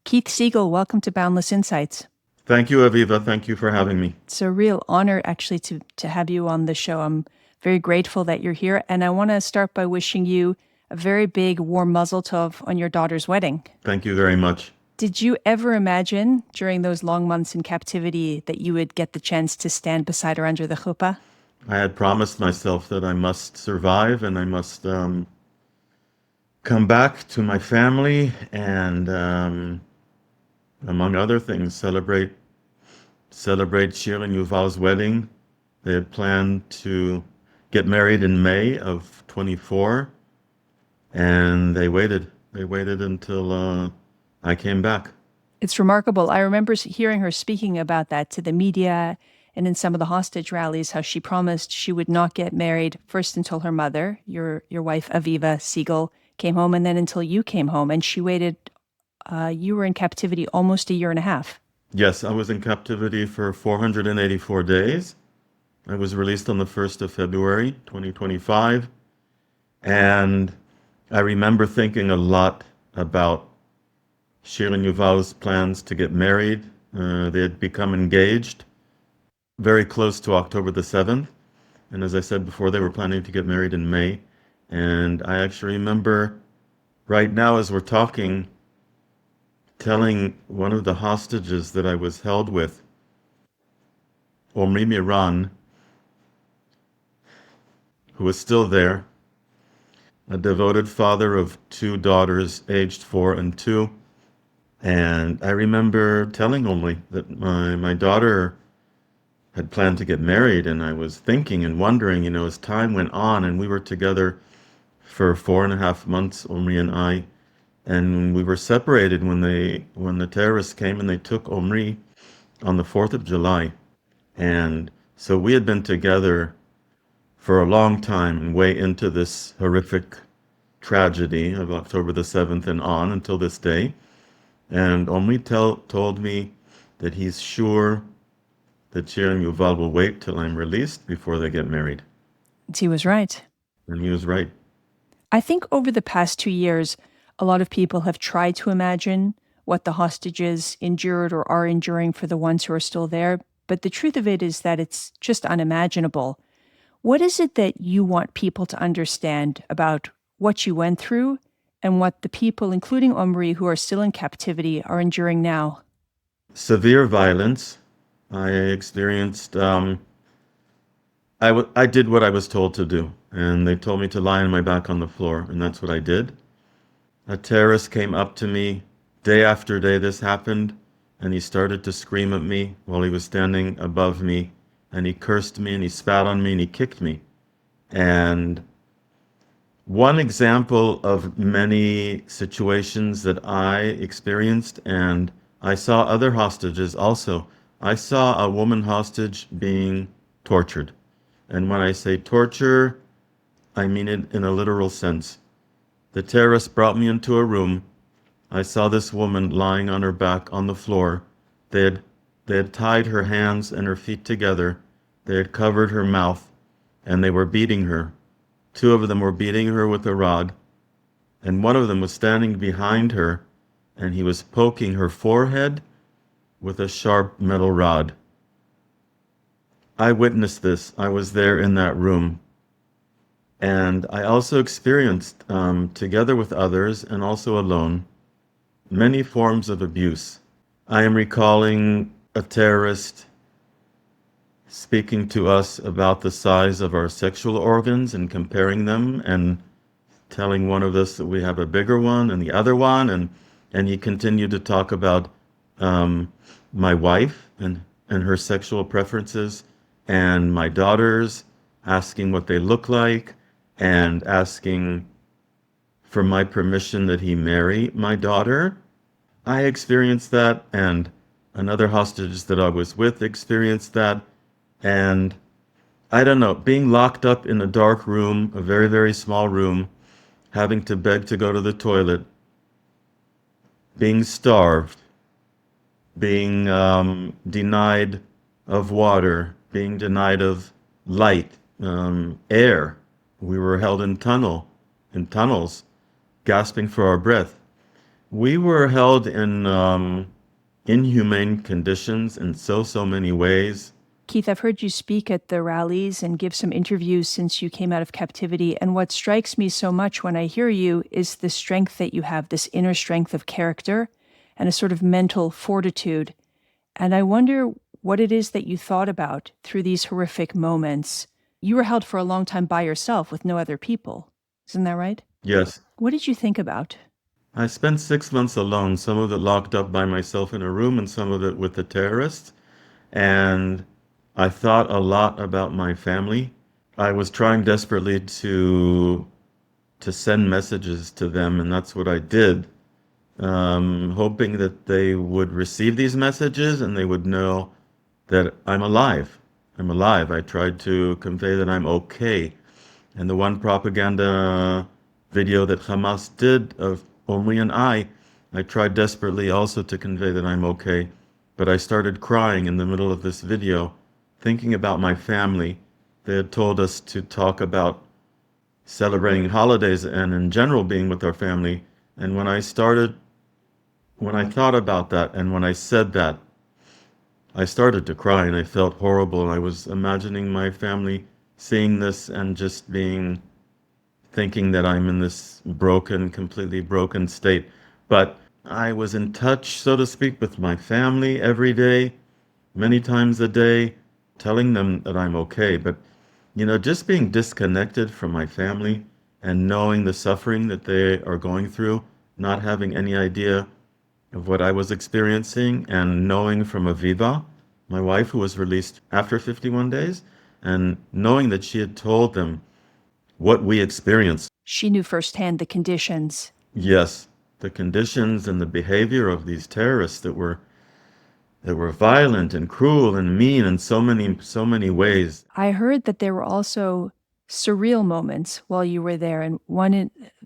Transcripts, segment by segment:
Keith Siegel, welcome to Boundless Insights. Thank you, Aviva. Thank you for having me. It's a real honor, actually, to have you on the show. I'm very grateful that you're here. And I want to start by wishing you a very big, warm mazel tov on your daughter's wedding. Thank you very much. Did you ever imagine during those long months in captivity that you would get the chance to stand beside her under the chuppah? I had promised myself that I must survive and I must come back to my family and, among other things, celebrate Shir and Yuval's wedding. They had planned to get married in May of 24, and they waited. They waited until I came back. It's remarkable. I remember hearing her speaking about that to the media and in some of the hostage rallies, how she promised she would not get married first until her mother, your wife, Aviva Siegel, came home, and then until you came home. And she waited, you were in captivity almost a year and a half. Yes, I was in captivity for 484 days. I was released on the 1st of February, 2025. And I remember thinking a lot about Shir and Yuval's plans to get married. They had become engaged very close to October the 7th. And as I said before, they were planning to get married in May. And I actually remember right now as we're talking, telling one of the hostages that I was held with, Omri Miran, who was still there, a devoted father of two daughters aged 4 and 2. And I remember telling Omri that my daughter had planned to get married, and I was thinking and wondering, as time went on, and we were together for 4.5 months, Omri and I, and we were separated when the terrorists came and they took Omri on the 4th of July. And so we had been together for a long time and way into this horrific tragedy of October the 7th and on until this day. And Omri told me that he's sure that Shir and Yuval will wait till I'm released before they get married. He was right. And he was right. I think over the past 2 years, a lot of people have tried to imagine what the hostages endured or are enduring for the ones who are still there. But the truth of it is that it's just unimaginable. What is it that you want people to understand about what you went through and what the people, including Omri, who are still in captivity, are enduring now? Severe violence. I experienced, I did what I was told to do, and they told me to lie on my back on the floor, and that's what I did. A terrorist came up to me day after day this happened, and he started to scream at me while he was standing above me, and he cursed me, and he spat on me, and he kicked me. And one example of many situations that I experienced, and I saw other hostages also. I saw a woman hostage being tortured. And when I say torture, I mean it in a literal sense. The terrorists brought me into a room. I saw this woman lying on her back on the floor. They had tied her hands and her feet together. They had covered her mouth, and they were beating her. 2 of them were beating her with a rod, and one of them was standing behind her, and he was poking her forehead with a sharp metal rod. I witnessed this. I was there in that room. And I also experienced, together with others and also alone, many forms of abuse. I am recalling a terrorist speaking to us about the size of our sexual organs and comparing them and telling one of us that we have a bigger one and the other one. And he continued to talk about my wife and her sexual preferences and my daughters, asking what they look like and asking for my permission that he marry my daughter. I experienced that, and another hostage that I was with experienced that. And I don't know, being locked up in a dark room, a very, very small room, having to beg to go to the toilet, being starved, being denied of water, being denied of light, air. We were held in tunnels, gasping for our breath. We were held in inhumane conditions in so many ways. Keith, I've heard you speak at the rallies and give some interviews since you came out of captivity. And what strikes me so much when I hear you is the strength that you have, this inner strength of character and a sort of mental fortitude. And I wonder what it is that you thought about through these horrific moments. You were held for a long time by yourself with no other people. Isn't that right? Yes. What did you think about? I spent 6 months alone, some of it locked up by myself in a room and some of it with the terrorists. And I thought a lot about my family. I was trying desperately to send messages to them, and that's what I did, hoping that they would receive these messages and they would know that I'm alive. I'm alive. I tried to convey that I'm okay. And the one propaganda video that Hamas did of Omri and I tried desperately also to convey that I'm okay. But I started crying in the middle of this video, thinking about my family. They had told us to talk about celebrating holidays and in general being with our family. And when I thought about that and when I said that, I started to cry and I felt horrible. I was imagining my family seeing this and just thinking that I'm in this broken, completely broken state. But I was in touch, so to speak, with my family every day, many times a day, telling them that I'm okay. But, just being disconnected from my family and knowing the suffering that they are going through, not having any idea of what I was experiencing, and knowing from Aviva, my wife, who was released after 51 days, and knowing that she had told them what we experienced. She knew firsthand the conditions. Yes, the conditions and the behavior of these terrorists that were violent and cruel and mean in so many ways. I heard that there were also surreal moments while you were there. And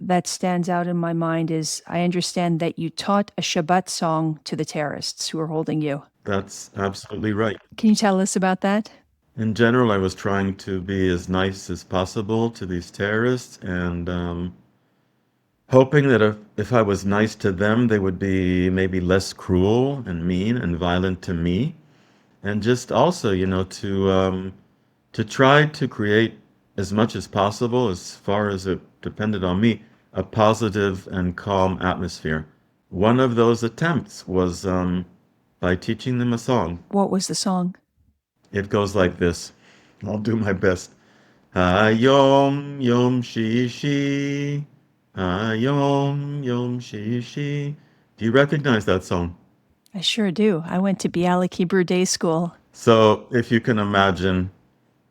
that stands out in my mind is I understand that you taught a Shabbat song to the terrorists who were holding you. That's absolutely right. Can you tell us about that? In general, I was trying to be as nice as possible to these terrorists and hoping that if I was nice to them, they would be maybe less cruel and mean and violent to me. And just also, to try to create as much as possible, as far as it depended on me, a positive and calm atmosphere. One of those attempts was by teaching them a song. What was the song? It goes like this. I'll do my best. Hayom Yom Shishi. Hayom Yom Shishi. Do you recognize that song? I sure do. I went to Bialik Hebrew Day School. So if you can imagine,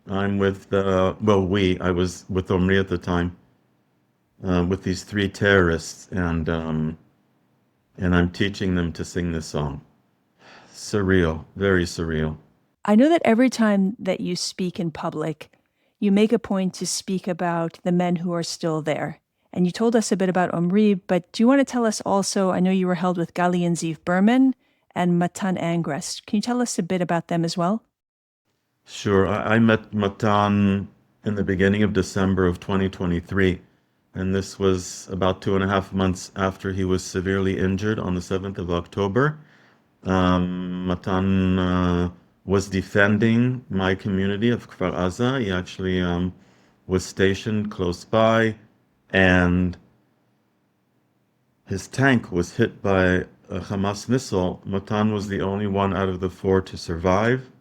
I'm with I was with Omri at the time, with these three terrorists, and I'm teaching them to sing this song. Surreal, very surreal. I know that every time that you speak in public, you make a point to speak about the men who are still there. And you told us a bit about Omri, but do you want to tell us also, I know you were held with Gali and Ziv Berman and Matan Angrest. Can you tell us a bit about them as well? Sure. I met Matan in the beginning of December of 2023, and this was about 2.5 months after he was severely injured on the 7th of October. Matan was defending my community of Kfar Aza. He actually was stationed close by, and his tank was hit by a Hamas missile. Matan was the only one out of the four to survive.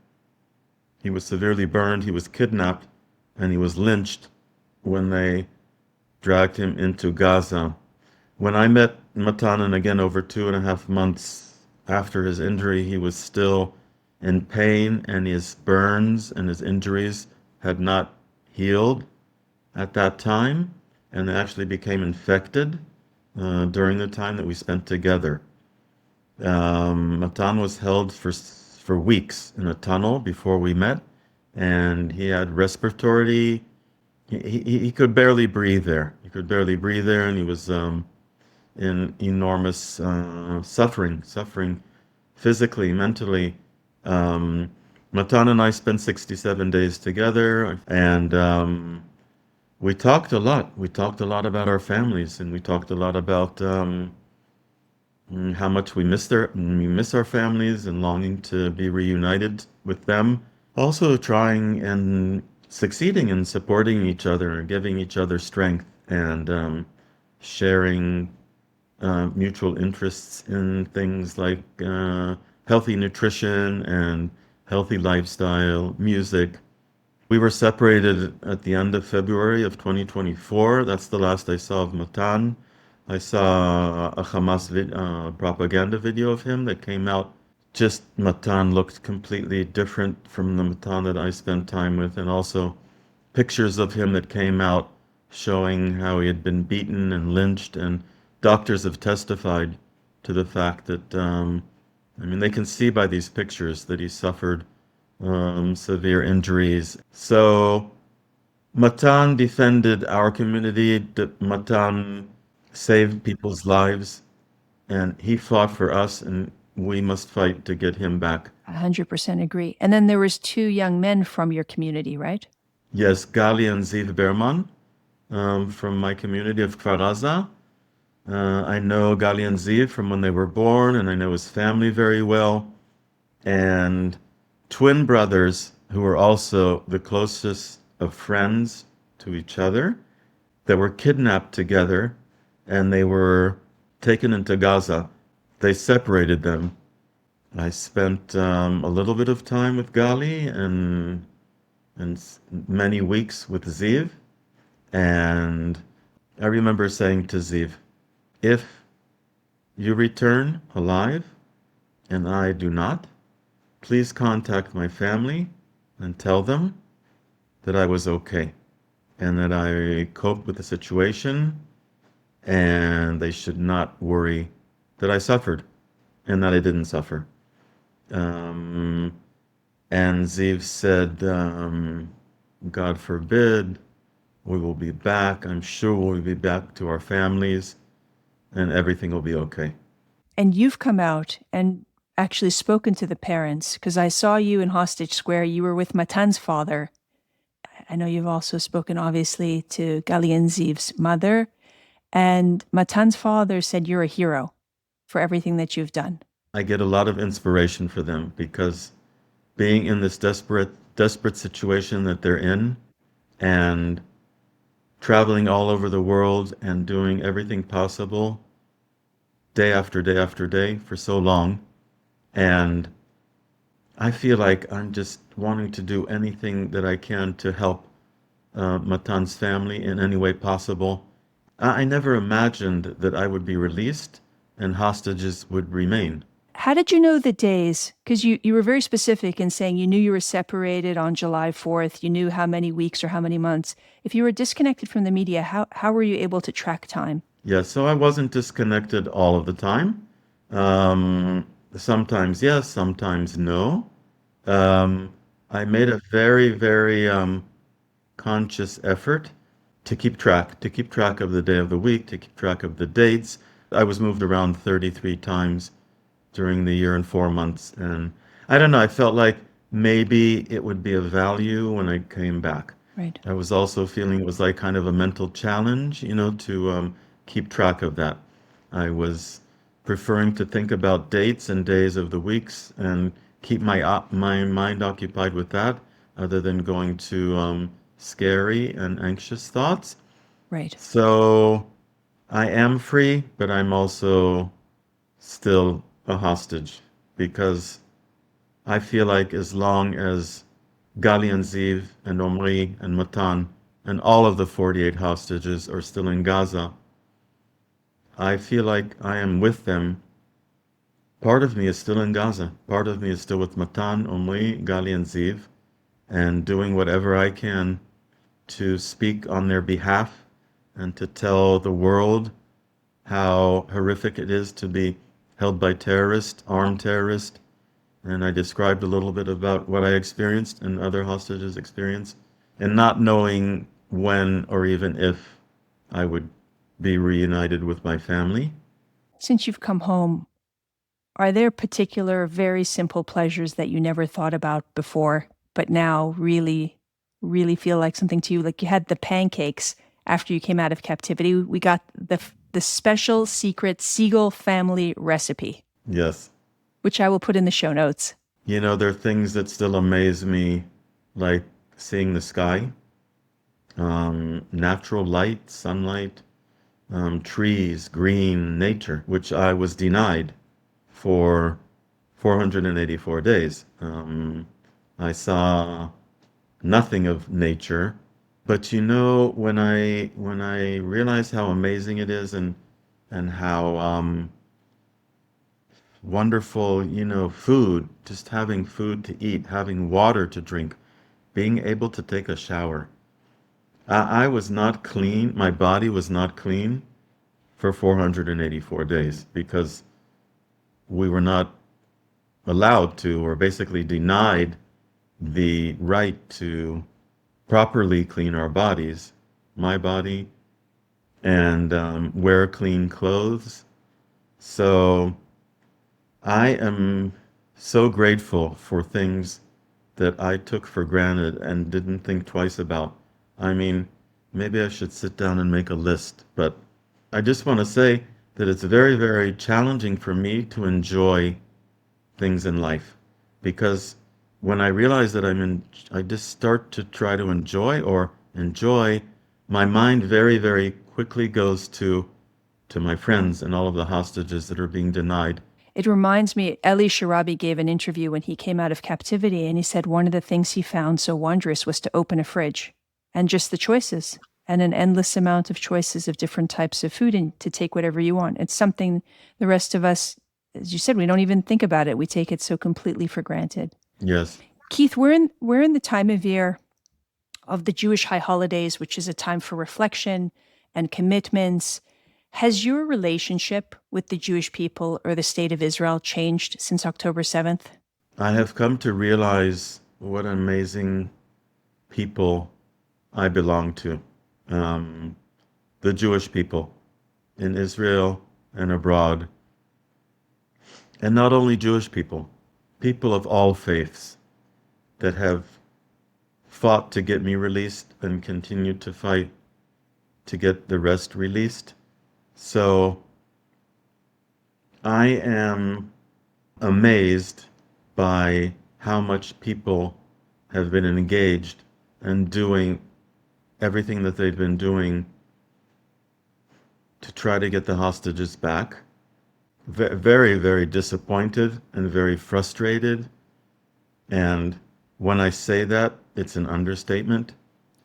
He was severely burned, he was kidnapped, and he was lynched when they dragged him into Gaza. When I met Matan, and again over 2.5 months after his injury, he was still in pain, and his burns and his injuries had not healed at that time, and they actually became infected during the time that we spent together. Matan was held for weeks in a tunnel before we met, and he had respiratory. He could barely breathe there. He could barely breathe there, and he was in enormous suffering physically, mentally. Matan and I spent 67 days together, and we talked a lot. We talked a lot about our families, and we talked a lot about how much we miss our families and longing to be reunited with them. Also trying and succeeding in supporting each other and giving each other strength and sharing mutual interests in things like healthy nutrition and healthy lifestyle, music. We were separated at the end of February of 2024. That's the last I saw of Matan. I saw a propaganda video of him that came out. Just Matan looked completely different from the Matan that I spent time with, and also pictures of him that came out showing how he had been beaten and lynched, and doctors have testified to the fact that, I mean, they can see by these pictures that he suffered severe injuries. So Matan defended our community, Matan saved people's lives, and he fought for us, and we must fight to get him back. 100% agree. And then there was two young men from your community, right? Yes, Gali and Ziv Berman from my community of Kfar Aza. I know Gali and Ziv from when they were born, and I know his family very well. And twin brothers who were also the closest of friends to each other that were kidnapped together and they were taken into Gaza. They separated them. I spent a little bit of time with Gali and many weeks with Ziv. And I remember saying to Ziv, if you return alive and I do not, please contact my family and tell them that I was okay and that I coped with the situation and they should not worry that I suffered and that I didn't suffer. And Ziv said, God forbid, we will be back. I'm sure we'll be back to our families and everything will be okay. And you've come out and actually spoken to the parents, because I saw you in Hostage Square. You were with Matan's father. I know you've also spoken, obviously, to Gali and Ziv's mother. And Matan's father said you're a hero for everything that you've done. I get a lot of inspiration for them because being in this desperate situation that they're in and traveling all over the world and doing everything possible day after day after day for so long. And I feel like I'm just wanting to do anything that I can to help Matan's family in any way possible. I never imagined that I would be released and hostages would remain. How did you know the days? Because you were very specific in saying you knew you were separated on July 4th. You knew how many weeks or how many months. If you were disconnected from the media, how were you able to track time? Yeah, so I wasn't disconnected all of the time. Sometimes yes, sometimes no. I made a very, very conscious effort to keep track of the day of the week, to keep track of the dates. I was moved around 33 times during the year and 4 months. And I don't know, I felt like maybe it would be of value when I came back. Right. I was also feeling it was like kind of a mental challenge, to keep track of that. I was preferring to think about dates and days of the weeks and keep my mind occupied with that, other than going to scary and anxious thoughts. Right. So I am free, but I'm also still a hostage because I feel like as long as Gali and Ziv and Omri and Matan and all of the 48 hostages are still in Gaza, I feel like I am with them. Part of me is still in Gaza. Part of me is still with Matan, Omri, Gali, and Ziv, and doing whatever I can to speak on their behalf and to tell the world how horrific it is to be held by terrorists, armed terrorists. And I described a little bit about what I experienced and other hostages experienced, and not knowing when or even if I would be reunited with my family. Since you've come home, are there particular very simple pleasures that you never thought about before, but now really, really feel like something to you? Like you had the pancakes after you came out of captivity. We got the special secret Siegel family recipe, Yes. which I will put in the show notes. You know, there are things that still amaze me, like seeing the sky, natural light, sunlight, trees, green, nature, which I was denied for 484 days. I saw nothing of nature, but you know, when I realized how amazing it is and how wonderful, you know, food, just having food to eat, having water to drink, being able to take a shower. I was not clean. My body was not clean for 484 days because we were not allowed to, or basically denied the right to properly clean our bodies, my body, and wear clean clothes. So I am so grateful for things that I took for granted and didn't think twice about. I mean, maybe I should sit down and make a list, but I just want to say that it's very, very challenging for me to enjoy things in life because when I realize that I just start to try to enjoy, my mind very, very quickly goes to my friends and all of the hostages that are being denied. It reminds me, Eli Sharabi gave an interview when he came out of captivity, and he said one of the things he found so wondrous was to open a fridge and just the choices and an endless amount of choices of different types of food and to take whatever you want. It's something the rest of us, as you said, we don't even think about it. We take it so completely for granted. Yes. Keith, we're in the time of year of the Jewish high holidays, which is a time for reflection and commitments. Has your relationship with the Jewish people or the state of Israel changed since October 7th? I have come to realize what amazing people I belong to. The Jewish people in Israel and abroad. And not only Jewish people, people of all faiths that have fought to get me released and continue to fight to get the rest released. So I am amazed by how much people have been engaged and doing everything that they've been doing to try to get the hostages back. Very, very disappointed and very frustrated. And when I say that, it's an understatement.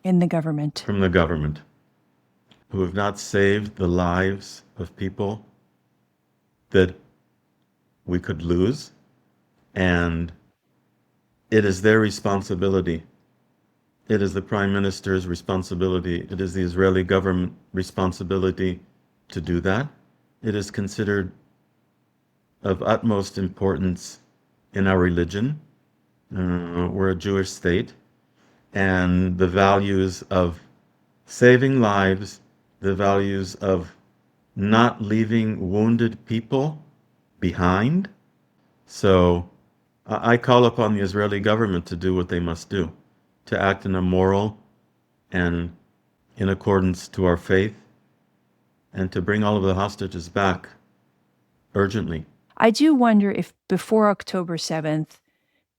In the government. From the government, who have not saved the lives of people that we could lose. And it is their responsibility. It is the Prime Minister's responsibility. It is the Israeli government responsibility to do that. It is considered of utmost importance in our religion. We're a Jewish state, and the values of saving lives, the values of not leaving wounded people behind. So I call upon the Israeli government to do what they must do, to act in a moral and in accordance to our faith, and to bring all of the hostages back urgently. I do wonder if before October 7th,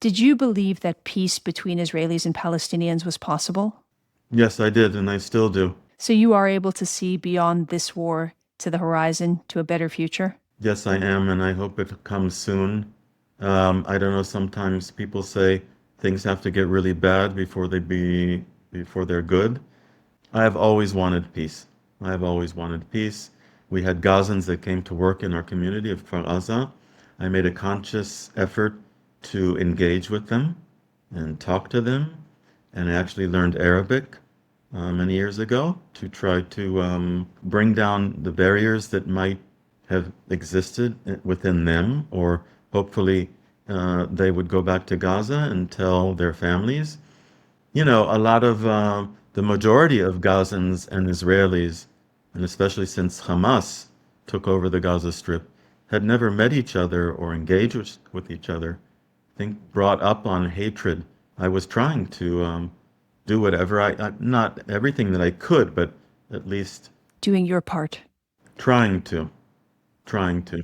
did you believe that peace between Israelis and Palestinians was possible? Yes, I did, and I still do. So you are able to see beyond this war to the horizon, to a better future? Yes, I am, and I hope it comes soon. I don't know, sometimes people say things have to get really bad before they're good. I have always wanted peace. I have always wanted peace. We had Gazans that came to work in our community of Kfar Aza. I made a conscious effort to engage with them and talk to them. And I actually learned Arabic many years ago to try to bring down the barriers that might have existed within them, or hopefully they would go back to Gaza and tell their families. You know, a lot of the majority of Gazans and Israelis, and especially since Hamas took over the Gaza Strip, had never met each other or engaged with each other. I think brought up on hatred. I was trying to do whatever not everything that I could, but at least doing your part. Trying to. Trying to.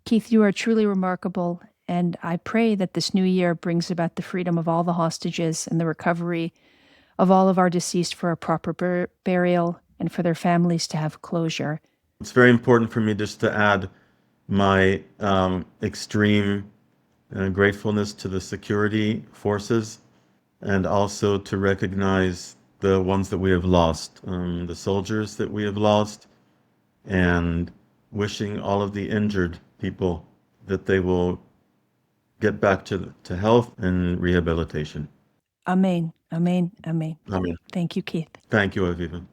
Keith, you are truly remarkable, and I pray that this new year brings about the freedom of all the hostages and the recovery of all of our deceased for a proper burial and for their families to have closure. It's very important for me just to add my extreme gratefulness to the security forces, and also to recognize the ones that we have lost, the soldiers that we have lost, and wishing all of the injured people that they will get back to health and rehabilitation. Amen. Amen. Amen. Amen. Thank you, Keith. Thank you, Aviva.